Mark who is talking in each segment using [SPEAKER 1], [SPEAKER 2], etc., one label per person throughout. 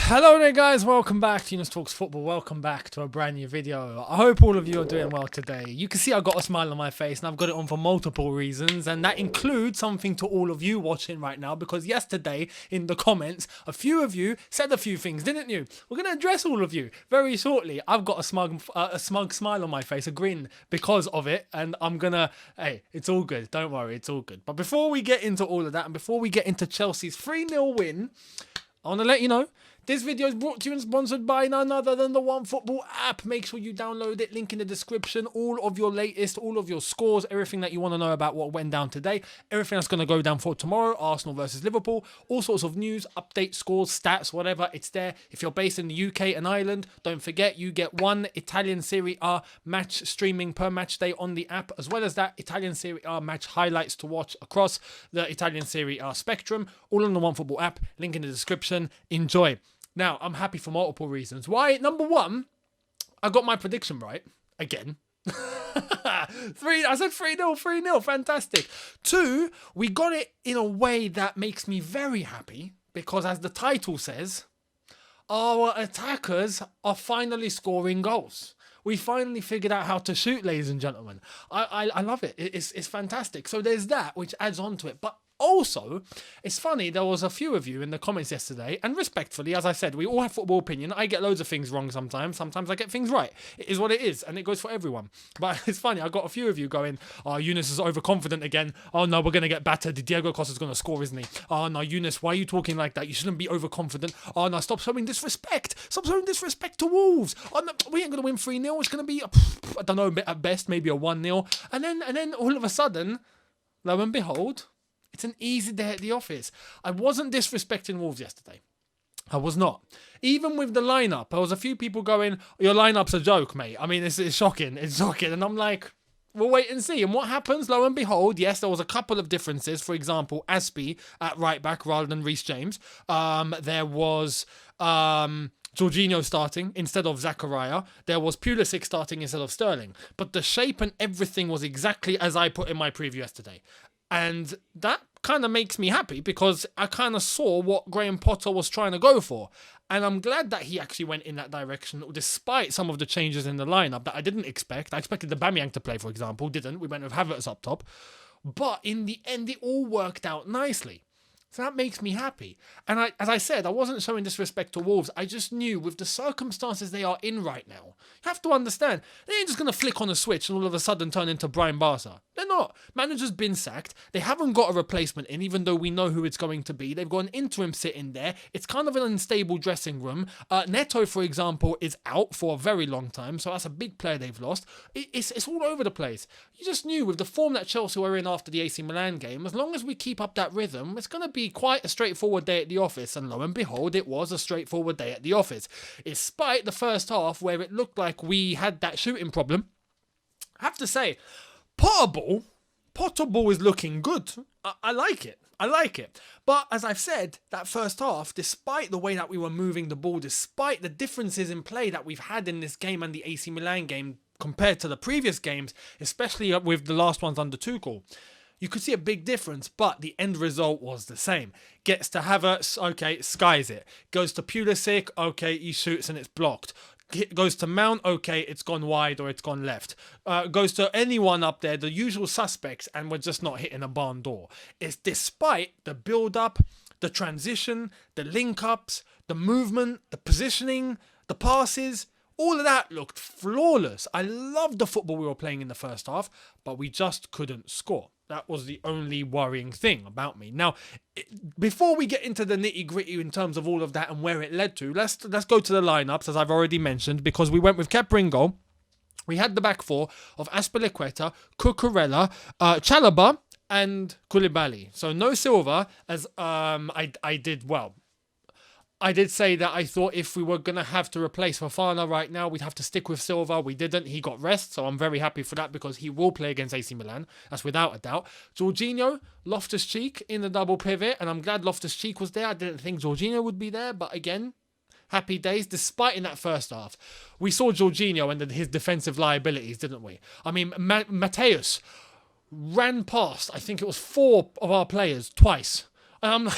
[SPEAKER 1] Hello there guys, welcome back to Younes Talks Football, welcome back to a brand new video. I hope all of you are doing well today. You can see I've got a smile on my face and I've got it on for multiple reasons, and that includes something to all of you watching right now, because yesterday in the comments a few of you said a few things, didn't you? We're going to address all of you very shortly. I've got a smug smile on my face, a grin because of it, and I'm gonna, hey, it's all good, don't worry, it's all good. But before we get into all of that and before we get into Chelsea's 3-0 win, I want to let you know this video is brought to you and sponsored by none other than the OneFootball app. Make sure you download it, link in the description. All of your latest, all of your scores, everything that you want to know about what went down today, everything that's going to go down for tomorrow, Arsenal versus Liverpool, all sorts of news, updates, scores, stats, whatever, it's there. If you're based in the UK and Ireland, don't forget you get one Italian Serie A match streaming per match day on the app, as well as that Italian Serie A match highlights to watch across the Italian Serie A spectrum, all on the OneFootball app, link in the description. Enjoy. Now, I'm happy for multiple reasons. Why? Number one, I got my prediction right. Again. I said 3-0, 3-0. Fantastic. Two, we got it in a way that makes me very happy, because as the title says, our attackers are finally scoring goals. We finally figured out how to shoot, ladies and gentlemen. I love it. It's fantastic. So there's that, which adds on to it. But also, it's funny, there was a few of you in the comments yesterday, and respectfully, as I said, we all have football opinion. I get loads of things wrong sometimes. Sometimes I get things right. It is what it is, and it goes for everyone. But it's funny, I got a few of you going, oh, Younes is overconfident again. Oh, no, we're going to get battered. Diego Costa's going to score, isn't he? Oh, no, Younes, why are you talking like that? You shouldn't be overconfident. Oh, no, stop showing disrespect. Stop showing disrespect to Wolves. Oh, no, we ain't going to win 3-0. It's going to be, I don't know, at best, maybe a 1-0. And then all of a sudden, lo and behold, it's an easy day at the office. I wasn't disrespecting Wolves yesterday. I was not. Even with the lineup, there was a few people going, your lineup's a joke, mate. I mean, it's shocking. It's shocking. And I'm like, we'll wait and see. And what happens? Lo and behold, yes, there was a couple of differences. For example, Aspie at right back rather than Reece James. There was Jorginho starting instead of Zachariah. There was Pulisic starting instead of Sterling. But the shape and everything was exactly as I put in my preview yesterday. And that kind of makes me happy, because I kind of saw what Graham Potter was trying to go for. And I'm glad that he actually went in that direction, despite some of the changes in the lineup that I didn't expect. I expected the Aubameyang to play, for example. Didn't. We went with Havertz up top. But in the end, it all worked out nicely. So that makes me happy. And as I said, I wasn't showing disrespect to Wolves. I just knew with the circumstances they are in right now, you have to understand, they ain't just going to flick on a switch and all of a sudden turn into Brian Barca. They're not. Manager's been sacked. They haven't got a replacement in, even though we know who it's going to be. They've got an interim sitting there. It's kind of an unstable dressing room. Neto, for example, is out for a very long time, so that's a big player they've lost. It's all over the place. You just knew with the form that Chelsea were in after the AC Milan game, as long as we keep up that rhythm, it's going to be quite a straightforward day at the office. And lo and behold, it was a straightforward day at the office. Despite the first half where it looked like we had that shooting problem, I have to say, Potter ball is looking good. I like it. I like it. But as I've said, that first half, despite the way that we were moving the ball, despite the differences in play that we've had in this game and the AC Milan game compared to the previous games, especially with the last ones under Tuchel, you could see a big difference, but the end result was the same. Gets to Havertz, okay, skies it. Goes to Pulisic, okay, he shoots and it's blocked. Goes to Mount, okay, it's gone wide or it's gone left. Goes to anyone up there, the usual suspects, and we're just not hitting a barn door. It's despite the build-up, the transition, the link-ups, the movement, the positioning, the passes. All of that looked flawless. I loved the football we were playing in the first half, but we just couldn't score. That was the only worrying thing about me. Now, before we get into the nitty-gritty in terms of all of that and where it led to, let's go to the lineups, as I've already mentioned, because we went with Kepa in goal. We had the back four of Azpilicueta, Cucurella, Chalobah, and Koulibaly. So no Silva, as I did well. I did say that I thought if we were going to have to replace Fofana right now, we'd have to stick with Silva. We didn't. He got rest, so I'm very happy for that, because he will play against AC Milan. That's without a doubt. Jorginho, Loftus-Cheek in the double pivot, and I'm glad Loftus-Cheek was there. I didn't think Jorginho would be there, but again, happy days, despite in that first half. We saw Jorginho and his defensive liabilities, didn't we? I mean, Mateus ran past, I think it was 4 of our players twice. And I'm like...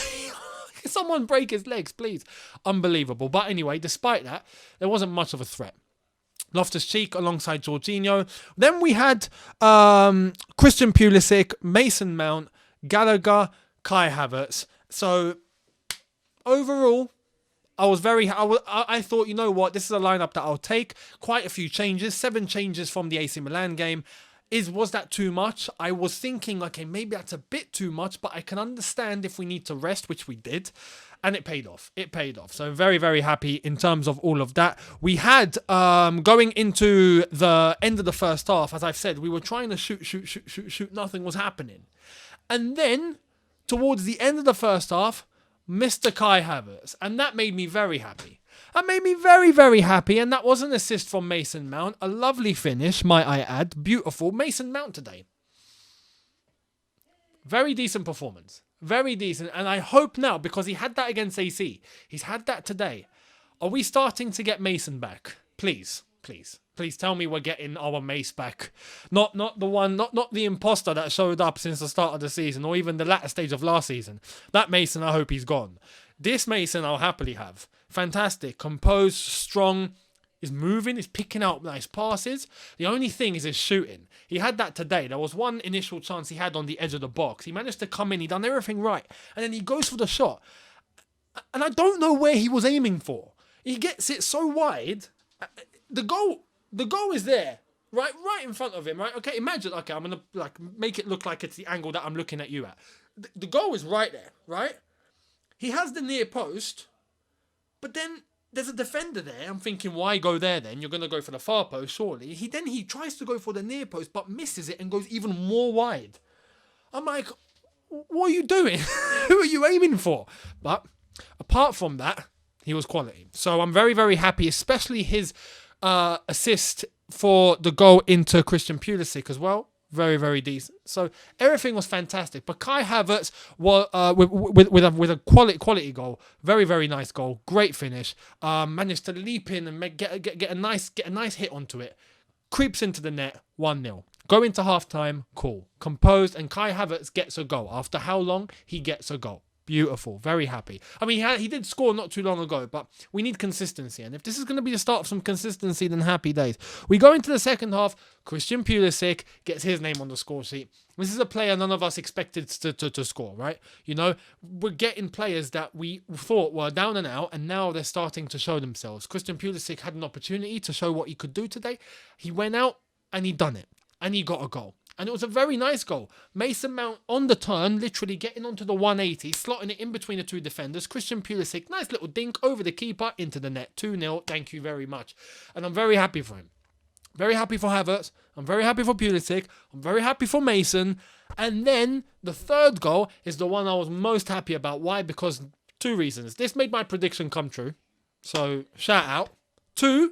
[SPEAKER 1] Someone break his legs, please. Unbelievable. But anyway, despite that, there wasn't much of a threat. Loftus-Cheek alongside Jorginho. Then we had Christian Pulisic, Mason Mount, Gallagher, Kai Havertz. So overall, I thought, you know what, this is a lineup that I'll take. Quite a few changes, 7 changes from the AC Milan game. Was that too much? I was thinking, okay, maybe that's a bit too much, but I can understand if we need to rest, which we did. And it paid off. It paid off. So very, very happy in terms of all of that. We had, going into the end of the first half, as I've said, we were trying to shoot. Nothing was happening. And then, towards the end of the first half, Mr. Kai Havertz. And that made me very happy. That made me very, very happy. And that was an assist from Mason Mount. A lovely finish, might I add. Beautiful. Mason Mount today. Very decent performance. Very decent. And I hope now, because he had that against AC, he's had that today. Are we starting to get Mason back? Please, please. Please tell me we're getting our Mace back. Not the imposter that showed up since the start of the season, or even the latter stage of last season. That Mason, I hope he's gone. This Mason, I'll happily have. Fantastic. Composed, strong. Is moving, is picking out nice passes. The only thing is his shooting. He had that today. There was one initial chance he had on the edge of the box. He managed to come in. He done everything right. And then he goes for the shot. And I don't know where he was aiming for. He gets it so wide. The goal is there. Right in front of him, right? Okay, imagine, okay, I'm going to make it look like it's the angle that I'm looking at you at. The goal is right there, right? He has the near post, but then there's a defender there. I'm thinking, why go there then? You're going to go for the far post, surely. He tries to go for the near post, but misses it and goes even more wide. I'm like, what are you doing? Who are you aiming for? But apart from that, he was quality. So I'm very, very happy, especially his assist for the goal into Christian Pulisic as well. Very, very decent. So everything was fantastic. But Kai Havertz was with a quality goal. Very, very nice goal. Great finish. Managed to leap in and get a nice hit onto it. Creeps into the net. 1-0. Go into halftime. Cool. Composed, and Kai Havertz gets a goal. After how long? He gets a goal. Beautiful. Very happy. I mean, he did score not too long ago, but we need consistency. And if this is going to be the start of some consistency, then happy days. We go into the second half. Christian Pulisic gets his name on the score sheet. This is a player none of us expected to score, right? You know, we're getting players that we thought were down and out, and now they're starting to show themselves. Christian Pulisic had an opportunity to show what he could do today. He went out and he done it. And he got a goal. And it was a very nice goal. Mason Mount on the turn, literally getting onto the 180, slotting it in between the two defenders. Christian Pulisic, nice little dink over the keeper, into the net. 2-0, thank you very much. And I'm very happy for him. Very happy for Havertz. I'm very happy for Pulisic. I'm very happy for Mason. And then the third goal is the one I was most happy about. Why? Because 2 reasons. This made my prediction come true. So, shout out. 2,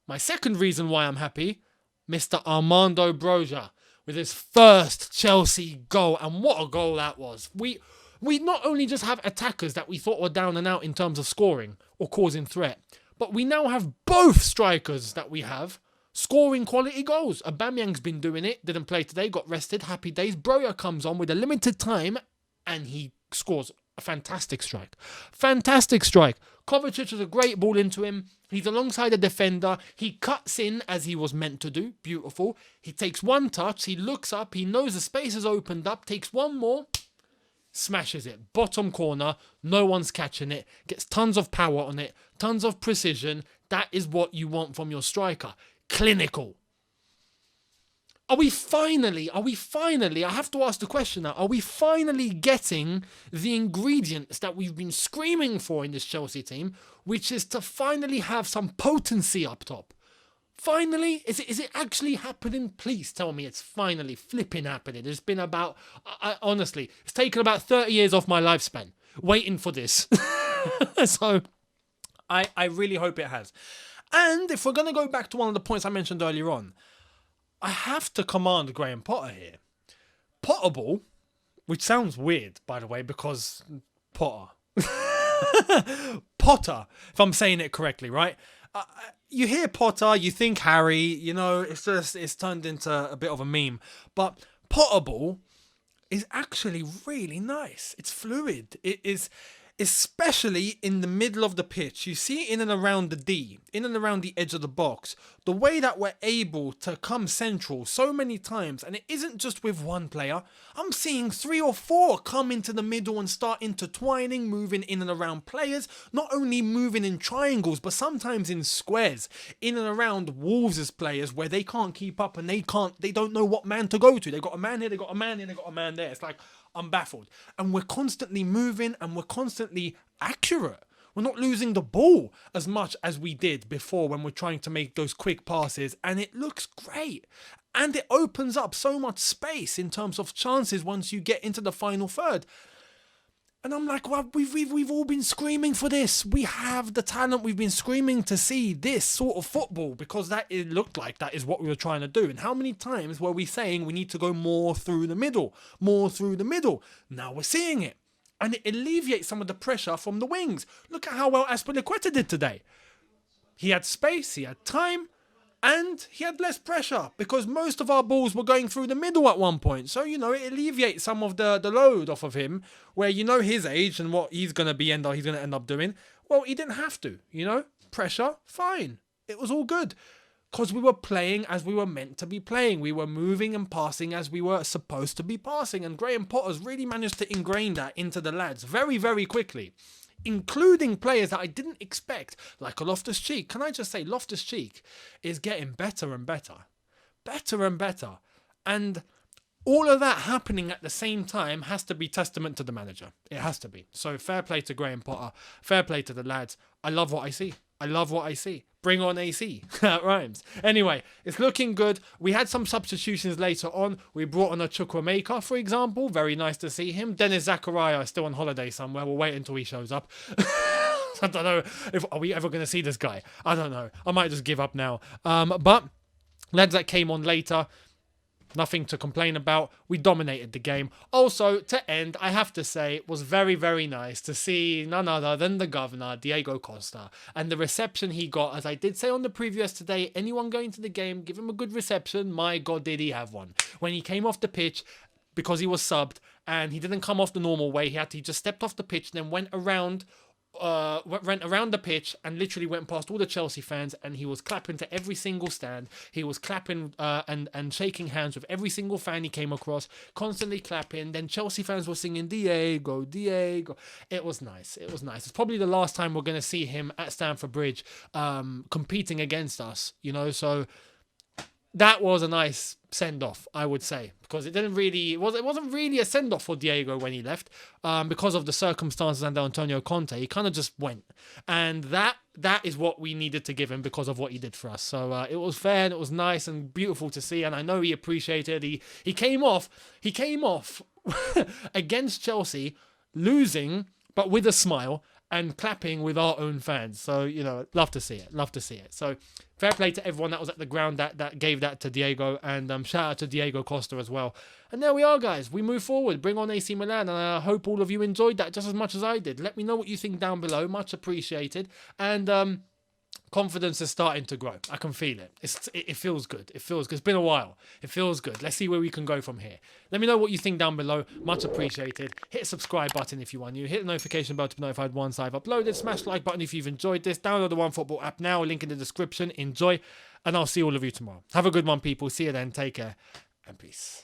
[SPEAKER 1] my second reason why I'm happy, Mr. Armando Broja, with his first Chelsea goal. And what a goal that was. We not only just have attackers that we thought were down and out in terms of scoring or causing threat, but we now have both strikers that we have scoring quality goals. Aubameyang's been doing it, didn't play today, got rested, happy days. Broja comes on with a limited time and he scores a fantastic strike. Fantastic strike. Kovacic has a great ball into him. He's alongside a defender. He cuts in as he was meant to do. Beautiful. He takes one touch. He looks up. He knows the space has opened up. Takes one more. Smashes it. Bottom corner. No one's catching it. Gets tons of power on it. Tons of precision. That is what you want from your striker. Clinical. Are we finally, I have to ask the question now, are we finally getting the ingredients that we've been screaming for in this Chelsea team, which is to finally have some potency up top? Finally? Is it actually happening? Please tell me it's finally flipping happening. It's been about, honestly, it's taken about 30 years off my lifespan waiting for this. So, I really hope it has. And if we're going to go back to one of the points I mentioned earlier on, I have to command Graham Potter here. Potterball, which sounds weird, by the way, because Potter. Potter, if I'm saying it correctly, right? You hear Potter, you think Harry, you know, it's turned into a bit of a meme. But Potterball is actually really nice. It's fluid. especially in the middle of the pitch. You see in and around the D, in and around the edge of the box, the way that we're able to come central so many times, and it isn't just with one player. I'm seeing 3 or 4 come into the middle and start intertwining, moving in and around players, not only moving in triangles, but sometimes in squares, in and around Wolves' players where they can't keep up and they don't know what man to go to. They got a man here, they got a man here, they got a man there. It's like, I'm baffled. And we're constantly moving and we're constantly accurate. We're not losing the ball as much as we did before when we're trying to make those quick passes, and it looks great. And it opens up so much space in terms of chances once you get into the final third. And I'm like, well, we've all been screaming for this. We have the talent. We've been screaming to see this sort of football because it looked like that is what we were trying to do. And how many times were we saying we need to go more through the middle, more through the middle? Now we're seeing it. And it alleviates some of the pressure from the wings. Look at how well Azpilicueta did today. He had space, he had time, and he had less pressure because most of our balls were going through the middle at one point. So, it alleviates some of the load off of him where his age and what he's going to end up doing. Well, he didn't have to, Pressure, fine. It was all good because we were playing as we were meant to be playing. We were moving and passing as we were supposed to be passing. And Graham Potter's really managed to ingrain that into the lads very, very quickly, including players that I didn't expect, like a Loftus-Cheek. Can I just say, Loftus-Cheek is getting better and better. Better and better. And all of that happening at the same time has to be testament to the manager. It has to be. So fair play to Graham Potter. Fair play to the lads. I love what I see. I love what I see. Bring on AC. That rhymes. Anyway, it's looking good. We had some substitutions later on. We brought on a Chukwuemeka, for example. Very nice to see him. Dennis Zakaria is still on holiday somewhere. We'll wait until he shows up. I don't know. Are we ever going to see this guy? I don't know. I might just give up now. But lads that came on later, nothing to complain about. We dominated the game. Also, to end, I have to say, it was very, very nice to see none other than the governor, Diego Costa, and the reception he got. As I did say on the preview yesterday, anyone going to the game, give him a good reception. My God, did he have one. When he came off the pitch, because he was subbed, and he didn't come off the normal way, he just stepped off the pitch, then went around the pitch and literally went past all the Chelsea fans, and he was clapping to every single stand. He was clapping and shaking hands with every single fan he came across, constantly clapping. Then Chelsea fans were singing Diego, Diego. It was nice. It was nice. It's probably the last time we're going to see him at Stamford Bridge competing against us, so that was a nice send-off, I would say, because it wasn't really a send-off for Diego when he left, because of the circumstances and Antonio Conte. He kind of just went, and that is what we needed to give him because of what he did for us. So it was fair and it was nice and beautiful to see, and I know he appreciated. He came off against Chelsea, losing but with a smile and clapping with our own fans. So, love to see it. So, fair play to everyone that was at the ground that gave that to Diego, and shout out to Diego Costa as well. And there we are, guys. We move forward. Bring on AC Milan, and I hope all of you enjoyed that just as much as I did. Let me know what you think down below. Much appreciated. And confidence is starting to grow. I can feel it. It feels good. It feels good. It's been a while. It feels good. Let's see where we can go from here. Let me know what you think down below. Much appreciated. Hit the subscribe button if you are new. Hit the notification bell to be notified once I've uploaded. Smash the like button if you've enjoyed this. Download the OneFootball app now. Link in the description. Enjoy. And I'll see all of you tomorrow. Have a good one, people. See you then. Take care. And peace.